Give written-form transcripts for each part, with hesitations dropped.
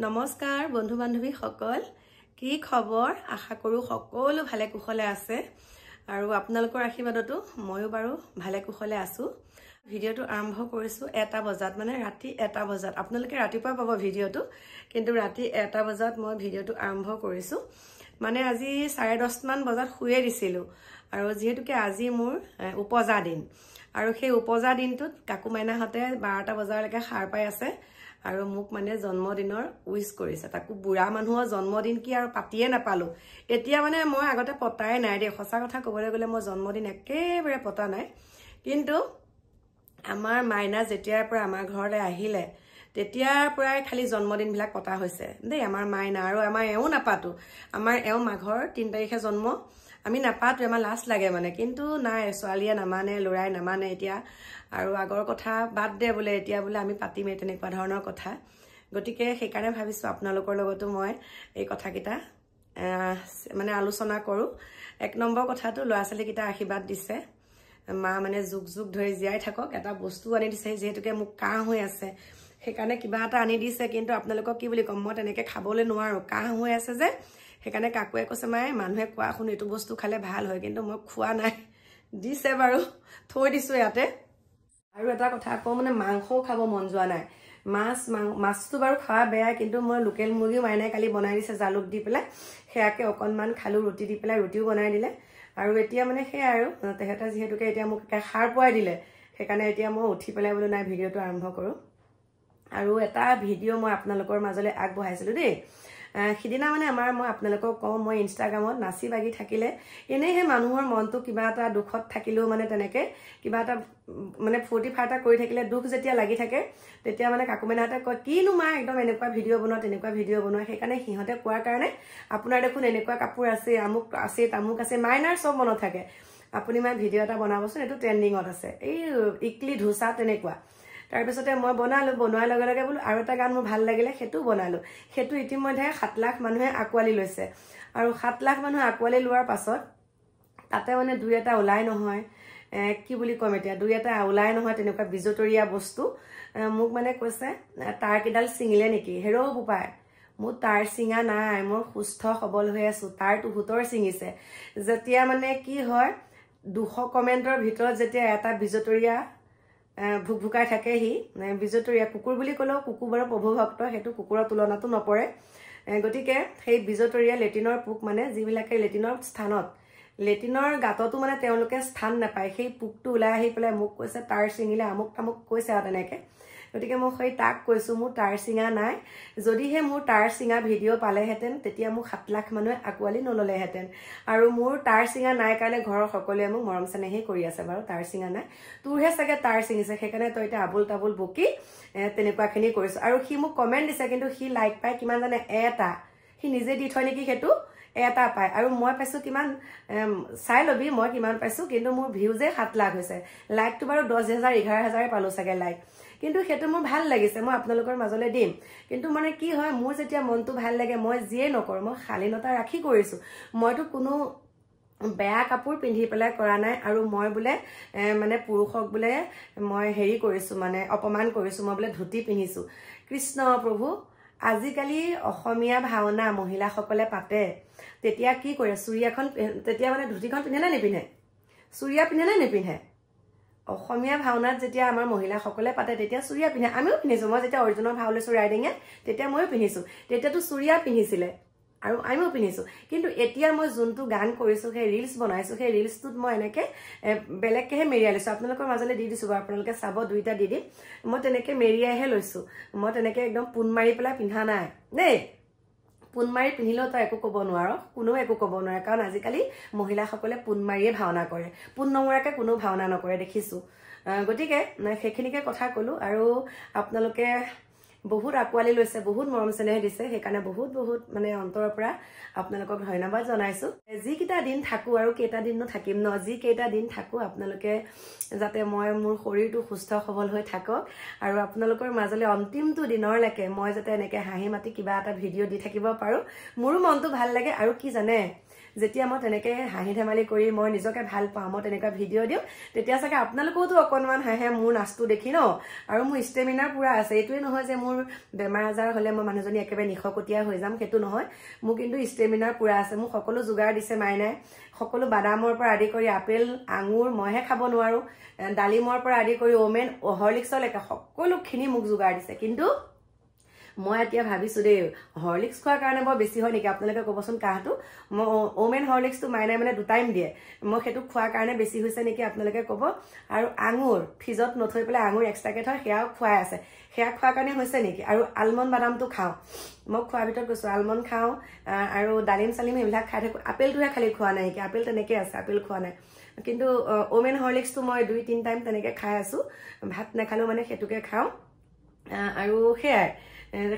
নমস্কাৰ বন্ধু বান্ধৱী সকল কি খবৰ আশা কৰো সকলো ভালে কুশলে আছে আৰু আপোনালোকৰ আশীৰ্বাদতো ময়ো বাৰু ভালে কুশলে আছো ভিডিওটো আৰম্ভ কৰিছো 1 বজাত মানে ৰাতি 1 বজাত আপোনালোকে ৰাতিপুৱা পাব ভিডিওটো কিন্তু ৰাতি 1 বজাত মই ভিডিওটো আৰম্ভ কৰিছো মানে আজি 10:30 মান বজাত শুয়ে দিছিলো আৰু যেহেতুকে আজি মোৰ উপজা দিন আৰু সেই উপজা দিনটোত কাকু মাইনাহতে 12টা বজালৈকে খাৰ পাই আছে আৰু মোক মানে জন্মদিনৰ উইশ কৰিছে তাকো বুঢ়া মানুহৰ জন্মদিন কি আৰু পাতিয়ে নাপালো এতিয়া মানে মই আগতে পতাই নাই দে সঁচা কথা ক'বলৈ গলে মই জন্মদিন একেবাৰে পতা নাই কিন্তু আমাৰ মাইনা যেতিয়াৰ পৰা আমাৰ ঘৰলৈ আহিলে তেতিয়াৰ পৰাই খালি জন্মদিন বিলাক পতা হৈছে দেই আমাৰ মাইনা আৰু আমাৰ এও নাপাতো আমাৰ এও মাঘৰ 3 তাৰিখে জন্ম আমি নাপাতো আমাৰ লাজ লাগে মানে কিন্তু নাই ছোৱালীয়ে নামানে লৰাই নামানে এতিয়া আৰু আগৰ কথা বাদ দে বোলে এতিয়া বোলে আমি পাতিমে তেনেকুৱা ধৰণৰ কথা গতিকে সেইকাৰণে ভাবিছো আপোনালোকৰ লগতো মই এই কথাকিটা মানে আলোচনা কৰো 1 নম্বৰ কথাটো লৰাছালী কিটা আশীৰ্বাদ দিছে মা মানে যুগ যুগ ধৰি জিয়াই থাকক এটা বস্তু আনি দিছে যেহেতুকে মোক কাহ হৈ আছে সেইকাৰণে কিবা এটা আনি দিছে কিন্তু আপোনালোকক কি বুলি কম মই তেনেকে খাবলৈ নোৱাৰো কাহ হৈ আছে যে সেইকাৰণে কাকুৱে কৈছে মায়ে মানুহে কোৱা শুন এটো বস্তু খালে ভাল হয় কিন্তু মই খোৱা নাই দিছে বাৰু থৈ দিছো ইয়াতে আৰু এটা কথা কওঁ মানে মাংসও খাব মন যোৱা নাই মাছটো বাৰু খোৱা বেয়া কিন্তু মই লোকেল মুৰ্গী মাইনাই কালি বনাই দিছে জালুক দি পেলাই হেয়াকে অকনমান খালু ৰুটি দি পেলাই ৰুটিও বনাই দিলে আৰু এতিয়া মানে সেই আৰু তেহেতে যেহেতুকে এতিয়া মোক খাৰ পোৱাই দিলে সেইকাৰণে এতিয়া মই উঠি পেলাই বোলো নাই ভিডিওটো আৰম্ভ কৰো আৰু এটা ভিডিও মই আপোনালোকৰ মাজলৈ আগবঢ়াইছিলো দেই সিদিনা মানে মই আপোনালোকক কওঁ মই ইনষ্টাগ্ৰামত নাচি বাগি থাকিলে এনেহে মানুহৰ মনটো কিবা এটা দুখত থাকিলেও মানে তেনেকে কিবা এটা মানে ফূৰ্তি ফাৰ্তা কৰি থাকিলে দুখ যেতিয়া লাগি থাকে তেতিয়া মানে কাকুমেনাতে কয় কিনো মা একদম এনেকুৱা ভিডিও বনোৱা তেনেকুৱা ভিডিও বনোৱা সেইকাৰণে সিহঁতে কোৱাৰ কাৰণে আপোনাৰ দেখোন এনেকুৱা কাপোৰ আছে আমুক আছে তামুক আছে মাইনাৰ সব মনত থাকে আপুনি মানে ভিডিও এটা বনাবচোন এটো ট্ৰেন্ডিংত আছে এই ইডলি ধোসা তেনেকুৱা তাৰ পিছতে মই বনালো বনোৱাৰ লগে লগে বোলো আৰু এটা গান মোৰ ভাল লাগিলে হেতু বনালো হেতু ইতিমধ্যে 7 লাখ মানুহে আকোৱালি লৈছে আৰু 7 লাখ মানুহ আকোৱালি লোৱাৰ পাছত তাতে মানে দুই এটা ওলাই নহয় কি বুলি কম এতিয়া দুই এটা ওলাই নহয় তেনেকুৱা বিজতৰীয়া বস্তু মোক মানে কৈছে তাৰ কিডাল সিঙিলে নেকি হেৰো বুপাই মোৰ তাৰ সিঙা নাই মোৰ সুস্থ সবল হৈ আছো তাৰ টুহুতৰ সিঙিছে যেতিয়া মানে কি হয় 200 কমেন্টৰ ভিতৰত যেতিয়া এটা বিজতৰীয়া ভুকভুকাই থাকে হি বিজতৰীয়া কুকুৰ বুলি কলেও কুকুৰ বাৰু প্ৰভু ভক্ত হেতু কুকুৰৰ তুলনাটো নপৰে গতিকে সেই বিজতৰীয়া লেটিনৰ পুক মানে যিবিলাকে লেটিনৰ স্থানত লেটিনৰ গাতটো মানে তেওঁলোকে স্থান নাপায় সেই পুকটো ওলাই আহি পেলাই মোক কৈছে তাৰ সিঙিলে আমুক তামুক কৈছে আৰু তেনেকে গতিকে মই সেই তাক কৈছো মোৰ তাৰ সিঙা নাই যদিহে মোৰ তাৰ সিঙা ভিডিও পালেহেতেন তেতিয়া মোক 7 লাখ মানুহে আকোৱালি নললেহেতেন আৰু মোৰ তাৰ সিঙা নাই কাৰণে ঘৰৰ সকলোৱে মোক মৰম চেনেহে কৰি আছে বাৰু তাৰ সিঙা নাই তোৰহে চাগে তাৰ সিঙিছে সেইকাৰণে তই এটা আবুল তাবুল বকি তেনেকুৱাখিনি কৰিছ আৰু সি মোক কমেন্ট দিছে কিন্তু সি লাইক পাই কিমান জানে এটা সি নিজে দি থয় নেকি হেতু এটা পায় আৰু মই পাইছো কিমান চাই লবি মই কিমান পাইছো কিন্তু মোৰ ভিউজে 7 লাখ হৈছে লাইকটো বাৰু 10,000 11,000 পালো চাগে লাইক কিন্তু হেতু মোৰ ভাল লাগিছে মই আপোনালোকৰ মাজলৈ দিম কিন্তু মানে কি হয় মোৰ যেতিয়া মনটো ভাল লাগে মই যিয়ে নকৰ মই শালীনতা ৰাখি কৰিছো মইতো কোনো বেয়া কাপোৰ পিন্ধি পেলাই কৰা নাই আৰু মই বোলে মানে পুৰুষক বোলে মই হেৰি কৰিছো মানে অপমান কৰিছো মই বোলে ধুতি পিন্ধিছো কৃষ্ণ প্ৰভু আজিকালি অসমীয়া ভাওনা মহিলাসকলে পাতে তেতিয়া কি কৰে চুৰিয়াখন তেতিয়া মানে ধুতিখন পিন্ধে না নিপিন্ধে চুৰিয়া পিন্ধে না নিপিন্ধে অসমীয়া ভাওনাত যেতিয়া আমাৰ মহিলাসকলে পাতে তেতিয়া চুৰিয়া পিন্ধে আমিও পিন্ধিছো মই যেতিয়া অৰিজিনেল ভাও লৈছো ৰাইডিঙে তেতিয়া মইও পিন্ধিছো তেতিয়াতো চুৰিয়া পিন্ধিছিলে আৰু আমিও পিন্ধিছো কিন্তু এতিয়া মই যোনটো গান কৰিছো সেই ৰিলস বনাইছো সেই ৰিলসটোত মই এনেকে বেলেগকেহে মেৰিয়াই লৈছো আপোনালোকৰ মাজলৈ দি দিছো আপোনালোকে চাব দুইটা দি দিম মই তেনেকে মেৰিয়াইহে লৈছো মই তেনেকে একদম পুন মাৰি পেলাই পিন্ধা নাই দেই পুন মাৰি পিন্ধিলেও তই একো ক'ব নোৱাৰো কোনো একো ক'ব নোৱাৰে কাৰণ আজিকালি মহিলাসকলে পুন মাৰিয়ে ভাওনা কৰে পুন নমৰাকে কোনো ভাওনা নকৰে দেখিছো গতিকে সেইখিনিকে কথা কলো আৰু আপোনালোকে বহুত আকোৱালি লৈছে বহুত মৰম চেনেহ দিছে সেইকাৰণে বহুত মানে অন্তৰৰ পৰা আপোনালোকক ধন্যবাদ জনাইছো যি কিটা দিন থাকো আৰু কেইটা দিননো থাকিম ন যি কেইটা দিন থাকো আপোনালোকে যাতে মই মোৰ শৰীৰটো সুস্থ সবল হৈ থাকক আৰু আপোনালোকৰ মাজলৈ অন্তিমটো দিনৰলৈকে মই যাতে এনেকে হাঁহি মাতি কিবা এটা ভিডিও দি থাকিব পাৰো মোৰো মনটো ভাল লাগে আৰু কি জানে যেতিয়া মই তেনেকে হাঁহি ধেমালি কৰি মই নিজকে ভাল পাওঁ মই তেনেকা ভিডিও দিও তেতিয়া চাগে আপোনালোকোতো অকনমান হাঁহে মোৰ নাচটো দেখি ন আৰু মোৰ ষ্টেমিনাৰ পুৰা আছে এইটোৱে নহয় যে মোৰ মোৰ বেমাৰ আজাৰ হ'লে মই মানুহজনী একেবাৰে নিশকটীয়া হৈ যাম সেইটো নহয় মোৰ কিন্তু ষ্টেমিনাৰ পুৰা আছে মোক সকলো যোগাৰ দিছে মাইনাই সকলো বাদামৰ পৰা আদি কৰি আপেল আঙুৰ মইহে খাব নোৱাৰো ডালিমৰ পৰা আদি কৰি ওমেন হৰলিক্সলৈকে সকলোখিনি মোক যোগাৰ দিছে কিন্তু মই এতিয়া ভাবিছো দেই হৰলিক্স খোৱাৰ কাৰণে বৰ বেছি হয় নেকি আপোনালোকে ক'বচোন কাহটো মই ওমেন হৰলিক্সটো মাইনাই মানে 2 টাইম দিয়ে মই সেইটো খোৱাৰ কাৰণে বেছি হৈছে নেকি আপোনালোকে ক'ব আৰু আঙুৰ ফ্ৰিজত নথৈ পেলাই আঙুৰ এক্সট্ৰাকে থয় সেয়াও খুৱাই আছে সেয়া খোৱাৰ কাৰণে হৈছে নেকি আৰু আলমণ্ড বাদামটো খাওঁ মই খোৱাৰ ভিতৰত কৈছো আলমণ্ড খাওঁ আৰু ডালিম চালিম এইবিলাক খাই থাকো আপেলটোহে খালি খোৱা নাই কি আপেল তেনেকৈ আছে আপেল খোৱা নাই কিন্তু ওমেন হৰলিক্সটো মই 2-3 টাইম তেনেকৈ খাই আছো ভাত নাখালেও মানে সেইটোকে খাওঁ আৰু সেয়াই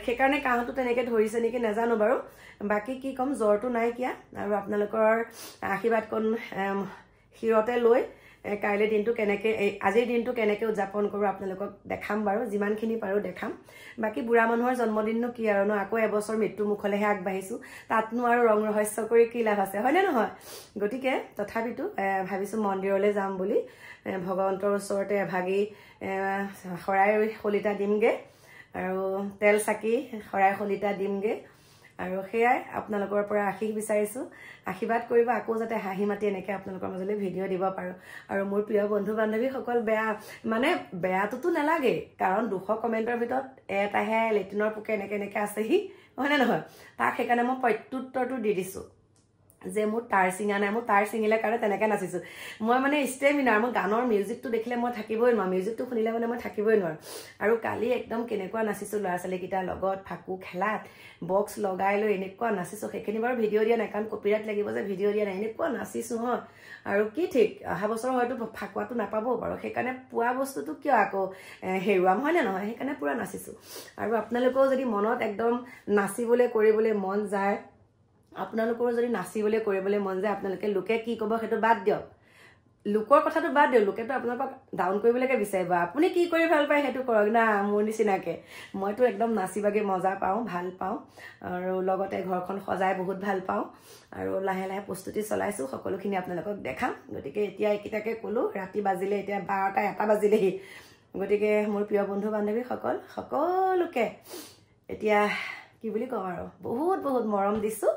সেইকাৰণে কাহটো তেনেকৈ ধৰিছে নেকি নাজানো বাৰু বাকী কি ক'ম জ্বৰটো নাই কিয়া আৰু আপোনালোকৰ আশীৰ্বাদ কণ শিৰতে লৈ কাইলৈ দিনটো কেনেকৈ আজিৰ দিনটো কেনেকৈ উদযাপন কৰোঁ আপোনালোকক দেখাম বাৰু যিমানখিনি পাৰোঁ দেখাম বাকী বুঢ়া মানুহৰ জন্মদিননো কি আৰু ন আকৌ এবছৰ মৃত্যু মুখলৈহে আগবাঢ়িছোঁ তাতনো আৰু ৰং ৰহস্য কৰি কি লাভ আছে হয়নে নহয় গতিকে তথাপিতো ভাবিছোঁ মন্দিৰলৈ যাম বুলি ভগৱন্তৰ ওচৰতে এভাগি শৰাই শলিতা দিমগৈ আৰু তেল চাকি শৰাই শলিতা দিমগে আৰু সেয়াই আপোনালোকৰ পৰা আশীষ বিচাৰিছো আশীৰ্বাদ কৰিব আকৌ যাতে হাঁহি মাতি এনেকৈ আপোনালোকৰ মাজলৈ ভিডিঅ' দিব পাৰোঁ আৰু মোৰ প্ৰিয় বন্ধু বান্ধৱীসকল বেয়াটোতো নালাগে কাৰণ 200 কমেণ্টৰ ভিতৰত এটাহে লেট্ৰিনৰ পোকে এনেকৈ আছেহি হয়নে নহয় তাক সেইকাৰণে মই প্ৰত্যুত্তৰটো দি দিছোঁ যে মোৰ তাৰ চিঙা নাই মোৰ তাৰ চিঙিলে কাৰণে তেনেকৈ নাচিছোঁ মই মানে ষ্টেমিনাৰ মই গানৰ মিউজিকটো দেখিলে মই থাকিবই নোৱাৰোঁ মিউজিকটো শুনিলে মানে মই থাকিবই নোৱাৰোঁ আৰু কালি একদম কেনেকুৱা নাচিছোঁ ল'ৰা ছোৱালীকেইটাৰ লগত ফাকু খেলাত বক্স লগাই লৈ এনেকুৱা নাচিছোঁ সেইখিনি বাৰু ভিডিঅ' দিয়া নাই কাৰণ কপিৰাইট লাগিব যে ভিডিঅ' দিয়া নাই এনেকুৱা নাচিছোঁ হয় আৰু কি ঠিক অহা বছৰ হয়তো ফাকুৱাটো নাপাবও পাৰোঁ সেইকাৰণে পোৱা বস্তুটো কিয় আকৌ হেৰুৱাম হয়নে নহয় সেইকাৰণে পূৰা নাচিছোঁ আৰু আপোনালোকেও যদি মনত একদম নাচিবলৈ কৰিবলৈ মন যায় আপোনালোকৰ যদি নাচিবলৈ কৰিবলৈ মন যায় আপোনালোকে লোকে কি ক'ব সেইটো বাদ দিয়ক লোকৰ কথাটো বাদ দিয়ক লোকেতো আপোনালোকক ডাউন কৰিবলৈকে বিচাৰিব আপুনি কি কৰি ভাল পায় সেইটো কৰক না মোৰ নিচিনাকৈ মইতো একদম নাচি বাগি মজা পাওঁ ভাল পাওঁ আৰু লগতে ঘৰখন সজাই বহুত ভাল পাওঁ আৰু লাহে লাহে প্ৰস্তুতি চলাইছোঁ সকলোখিনি আপোনালোকক দেখাম গতিকে এতিয়া এইকেইটাকে ক'লোঁ ৰাতি বাজিলে এতিয়া 12টা 1টা বাজিলেহি গতিকে মোৰ প্ৰিয় বন্ধু বান্ধৱীসকল সকলোকে এতিয়া কি বুলি কওঁ আৰু বহুত বহুত মৰম দিছোঁ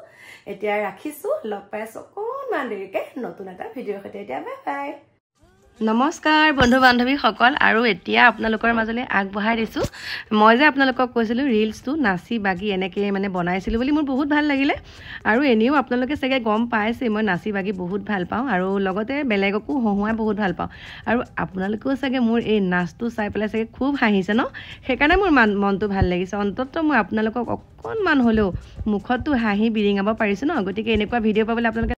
এতিয়া ৰাখিছোঁ লগ পাইছোঁ অকণমান দেৰিকৈ নতুন এটা ভিডিঅ'ৰ সৈতে এতিয়া বাই বাই নমস্কাৰ বন্ধু বান্ধৱীসকল আৰু এতিয়া আপোনালোকৰ মাজলৈ আগবঢ়াই দিছোঁ মই যে আপোনালোকক কৈছিলোঁ ৰিলছটো নাচি বাগি এনেকৈ মানে বনাইছিলোঁ বুলি মোৰ বহুত ভাল লাগিলে আৰু এনেও আপোনালোকে চাগে গম পাইছে মই নাচি বাগি বহুত ভাল পাওঁ আৰু লগতে বেলেগকো হহুৱাই বহুত ভাল পাওঁ আৰু আপোনালোকেও চাগে মোৰ এই নাচটো চাই পেলাই চাগে খুব হাঁহিছে ন সেইকাৰণে মোৰ মনটো ভাল লাগিছে অন্ততঃ মই আপোনালোকক অকণমান হ'লেও মুখততো হাঁহি বিৰিঙাব পাৰিছোঁ ন গতিকে এনেকুৱা ভিডিঅ' পাবলৈ আপোনালোকে